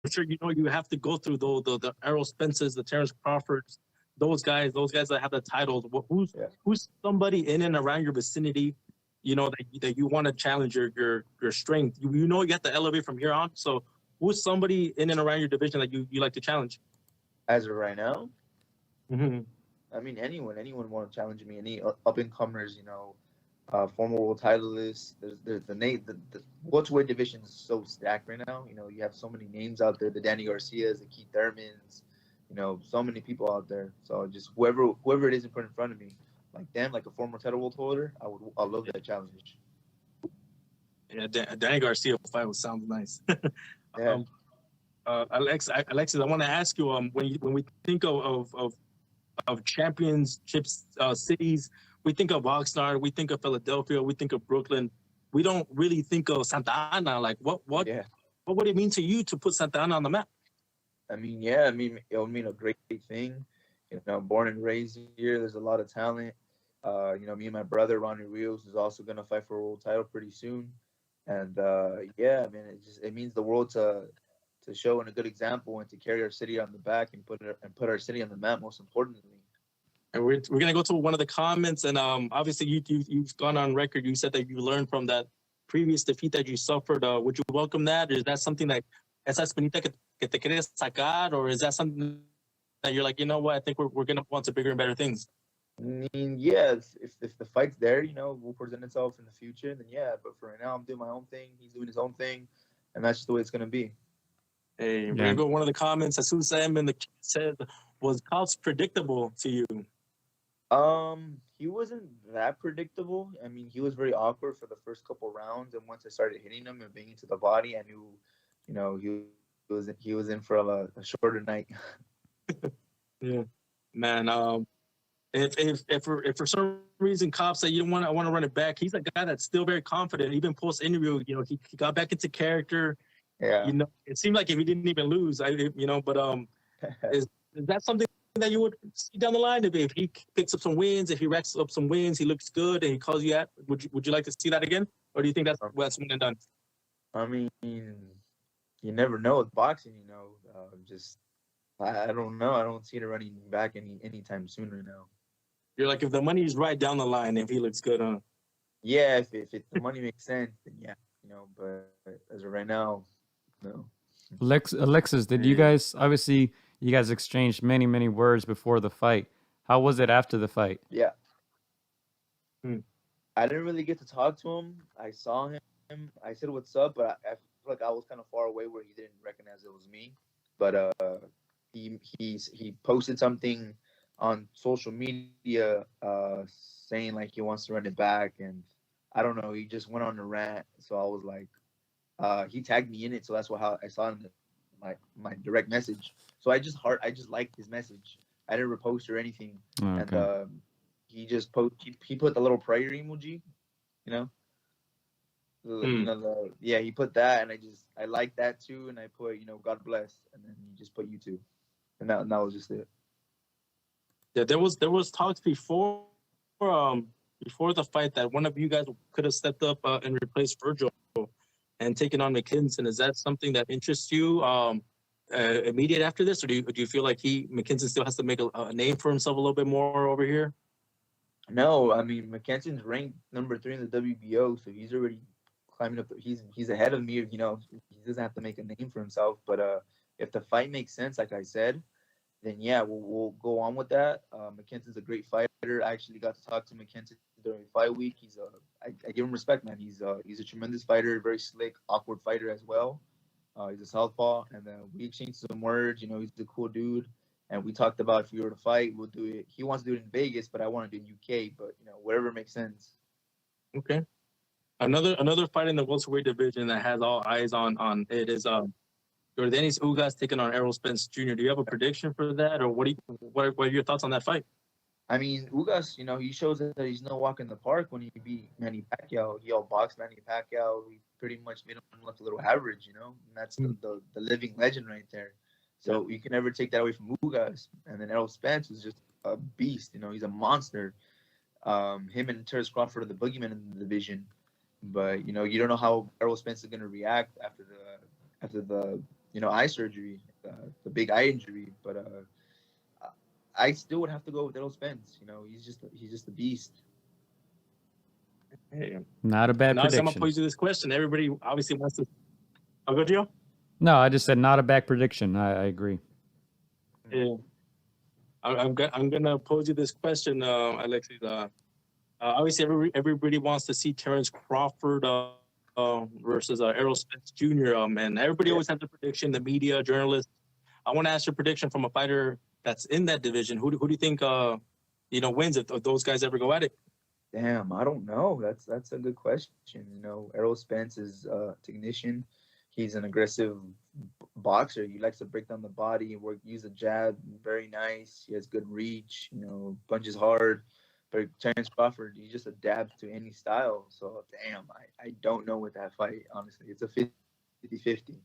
sure you have to go through the Errol Spences, the Terrence Crawfords, those guys that have the titles. Yeah. Who's somebody in and around your vicinity, that you want to challenge your strength. You have to elevate from here on. So who's somebody in and around your division that you like to challenge? As of right now, Mm-hmm. I mean, anyone want to challenge me? Any up and comers, former world titleists. There's the welterweight division is so stacked right now. You have so many names out there: the Danny Garcias, the Keith Thurmans. So many people out there. So just whoever it is in front of me, like them, like a former title world holder, I love that challenge. Yeah, Danny Garcia fight sounds nice. Yeah. Alexis, I want to ask you, when we think of championships cities, we think of Oxnard, we think of Philadelphia, we think of Brooklyn. We don't really think of Santa Ana. Like, what Yeah. what would it mean to you to put Santa Ana on the map? I mean, yeah. I mean, it would mean a great thing. Born and raised here. There's a lot of talent. Me and my brother Ronnie Rios is also gonna fight for a world title pretty soon. And yeah, I mean, it means the world to show and a good example and to carry our city on the back and put our city on the map. Most importantly. And we're gonna go to one of the comments, and obviously you've gone on record. You said that you learned from that previous defeat that you suffered. Would you welcome that? Is that something like esa espinita que te quieres sacar, or is that something that you're like, you know what? I think we're gonna want to bigger and better things. I mean, yeah, if the fight's there, will present itself in the future, then yeah. But for right now, I'm doing my own thing. He's doing his own thing, and that's just the way it's gonna be. Hey, we're gonna go one of the comments. Jesus M in the chat said, "Was Cobbs predictable to you?" He wasn't that predictable. I mean, he was very awkward for the first couple rounds, and once I started hitting him and banging to the body, I knew, he was in for a shorter night. Yeah, man. If for some reason Cobb said I want to run it back, he's a guy that's still very confident. Even post interview, he got back into character. Yeah. It seemed like if he didn't even lose, but is that something that you would see down the line if he picks up some wins, if he racks up some wins, he looks good and he calls you out? Would you like to see that again, or do you think that's one and done? I mean, you never know with boxing. Just I don't know. I don't see it running back anytime soon right now. You're like, if the money is right down the line, if he looks good, huh? Yeah, if the money makes sense, then yeah, But as of right now, no. Alexis, did you guys obviously you guys exchanged many words before the fight? How was it after the fight? Yeah. I didn't really get to talk to him. I saw him. I said what's up, but I feel like I was kind of far away where he didn't recognize it was me. But he posted something on social media saying like he wants to run it back, and I don't know. He just went on a rant, so I was like, he tagged me in it, so that's how I saw in my direct message. So I just liked his message. I didn't repost or anything, Okay. and he just he put the little prayer emoji, he put that, and I liked that too, and I put God bless, and then he just put you too, and that was just it. Yeah, there was talks before the fight that one of you guys could have stepped up and replaced Virgil and taken on McKinson. Is that something that interests you immediate after this, or do you feel like McKinson still has to make a name for himself a little bit more over here? No, I mean McKinson's ranked number 3 in the WBO, so he's already climbing up. He's ahead of me. He doesn't have to make a name for himself. But if the fight makes sense, like I said, then yeah, we'll go on with that. McKinson's a great fighter. I actually got to talk to McKinson during fight week. I give him respect, man. He's a tremendous fighter, very slick, awkward fighter as well. He's a southpaw, and we exchanged some words. He's a cool dude, and we talked about if we were to fight, we'll do it. He wants to do it in Vegas, but I want to do it in UK. But wherever makes sense. Okay. Another fight in the welterweight division that has all eyes on it is Yordenis Ugas taking on Errol Spence Jr. Do you have a prediction for that, or what are your thoughts on that fight? I mean, Ugas, he shows that he's no walk in the park when he beat Manny Pacquiao. He outboxed Manny Pacquiao. He pretty much made him look a little average, and that's the living legend right there. So you can never take that away from Ugas. And then Errol Spence was just a beast. He's a monster. Him and Terrence Crawford are the boogeyman in the division. But you don't know how Errol Spence is going to react after eye surgery, the big eye injury. But I still would have to go with Errol Spence. He's just a beast. Hey, Not a bad now I'm gonna prediction. pose you this question. Everybody obviously wants to. I'll go, Gio. No, I just said not a bad prediction. I agree. Yeah. I'm gonna pose you this question, Alexis. Obviously, everybody wants to see Terrence Crawford versus Errol Spence Jr. And everybody always has a prediction. The media, journalists. I want to ask your prediction from a fighter that's in that division. Who do you think wins if those guys ever go at it? Damn, I don't know. That's a good question. Errol Spence is a technician. He's an aggressive boxer. He likes to break down the body, use a jab, very nice. He has good reach, punches hard. But Terrence Crawford, he just adapts to any style. So, damn, I don't know with that fight, honestly. It's a 50-50.